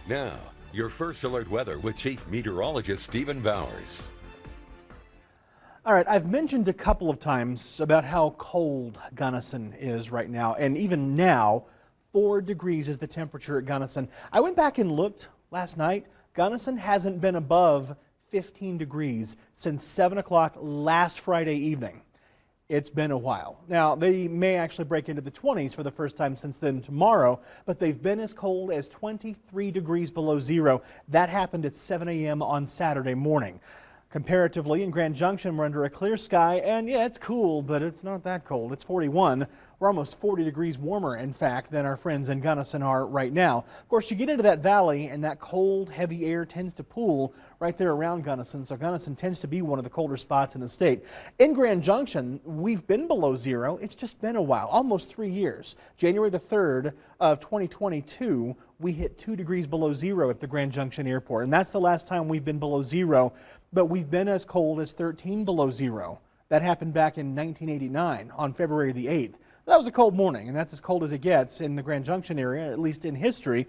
Now, your First Alert weather with Chief Meteorologist Stephen Bowers. All right, I've mentioned a couple of times about how cold Gunnison is right now, and even now, 4 degrees is the temperature at Gunnison. I went back and looked last night. Gunnison hasn't been above 15 degrees since 7 o'clock last Friday evening. It's been a while. Now, they may actually break into the 20s for the first time since then tomorrow, but they've been as cold as 23 degrees below zero. That happened at 7 a.m. on Saturday morning. Comparatively, in Grand Junction, we're under a clear sky, and yeah, it's cool, but it's not that cold. It's 41. We're almost 40 degrees warmer, in fact, than our friends in Gunnison are right now. Of course, you get into that valley, and that cold, heavy air tends to pool right there around Gunnison, so Gunnison tends to be one of the colder spots in the state. In Grand Junction, we've been below zero. It's just been a while, almost 3 years. January the 3rd of 2022, we hit 2 degrees below zero at the Grand Junction Airport, and that's the last time we've been below zero. But we've been as cold as 13 below zero. That happened back in 1989 on February the 8th. That was a cold morning, and that's as cold as it gets in the Grand Junction area, at least in history.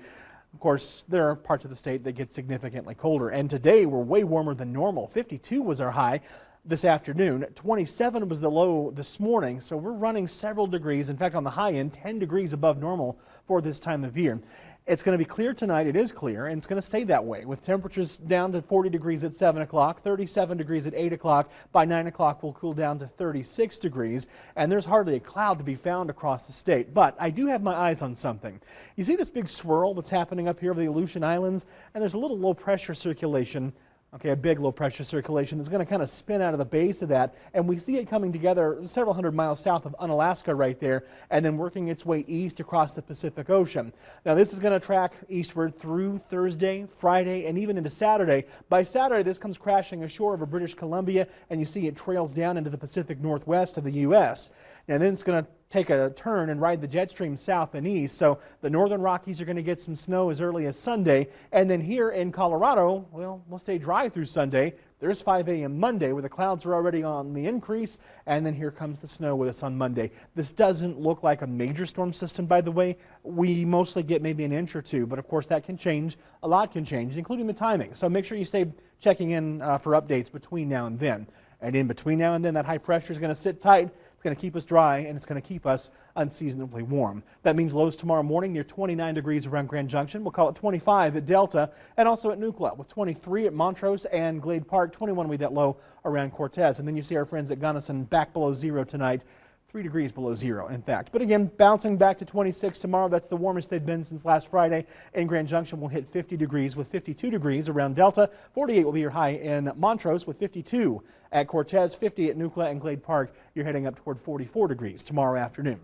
Of course, there are parts of the state that get significantly colder, and today we're way warmer than normal. 52 was our high this afternoon. 27 was the low this morning, so we're running several degrees. In fact, on the high end, 10 degrees above normal for this time of year. It's going to be clear tonight. It is clear, and it's going to stay that way with temperatures down to 40 degrees at 7 o'clock, 37 degrees at 8 o'clock. By 9 o'clock, we'll cool down to 36 degrees, and there's hardly a cloud to be found across the state. But I do have my eyes on something. You see this big swirl that's happening up here over the Aleutian Islands, and there's a little low pressure circulation. Okay, a big low pressure circulation that's going to kind of spin out of the base of that, and we see it coming together several hundred miles south of Unalaska right there, and then working its way east across the Pacific Ocean. Now this is going to track eastward through Thursday, Friday, and even into Saturday. By Saturday, this comes crashing ashore over British Columbia, and you see it trails down into the Pacific Northwest of the U.S. And then it's going to take a turn and ride the jet stream south and east. So the northern Rockies are going to get some snow as early as Sunday. And then here in Colorado, well, we'll stay dry through Sunday. There's 5 a.m. Monday where the clouds are already on the increase. And then here comes the snow with us on Monday. This doesn't look like a major storm system, by the way. We mostly get maybe an inch or two, but of course that can change. A lot can change, including the timing. So make sure you stay checking in for updates between now and then. And in between now and then, that high pressure is going to sit tight. It's going to keep us dry, and it's going to keep us unseasonably warm. That means lows tomorrow morning near 29 degrees around Grand Junction. We'll call it 25 at Delta and also at Nucla, with 23 at Montrose and Glade Park. 21 will be that low around Cortez. And then you see our friends at Gunnison back below zero tonight. 3 degrees below zero, in fact. But again, bouncing back to 26 tomorrow. That's the warmest they've been since last Friday. In Grand Junction, we'll hit 50 degrees with 52 degrees around Delta. 48 will be your high in Montrose with 52 at Cortez, 50 at Nucla and Glade Park. You're heading up toward 44 degrees tomorrow afternoon.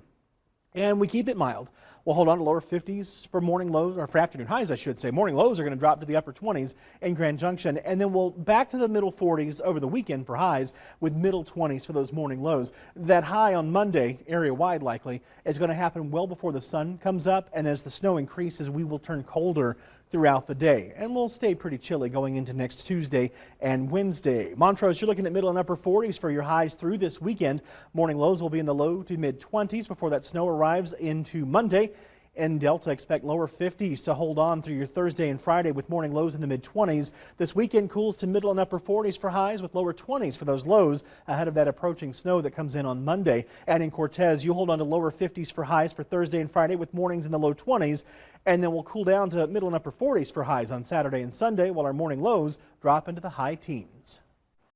And we keep it mild. We'll hold on to lower 50s for morning lows, or for afternoon highs, I should say. Morning lows are going to drop to the upper 20s in Grand Junction, and then we'll back to the middle 40s over the weekend for highs with middle 20s for those morning lows. That high on Monday, area-wide likely, is going to happen well before the sun comes up, and as the snow increases, we will turn colder throughout the day, and we'll stay pretty chilly going into next Tuesday and Wednesday. Montrose, you're looking at middle and upper 40s for your highs through this weekend. Morning lows will be in the low to mid 20s before that snow arrives into Monday. In Delta, expect lower 50s to hold on through your Thursday and Friday with morning lows in the mid 20s. This weekend cools to middle and upper 40s for highs with lower 20s for those lows ahead of that approaching snow that comes in on Monday. And in Cortez, you hold on to lower 50s for highs for Thursday and Friday with mornings in the low 20s. And then we'll cool down to middle and upper 40s for highs on Saturday and Sunday while our morning lows drop into the high teens.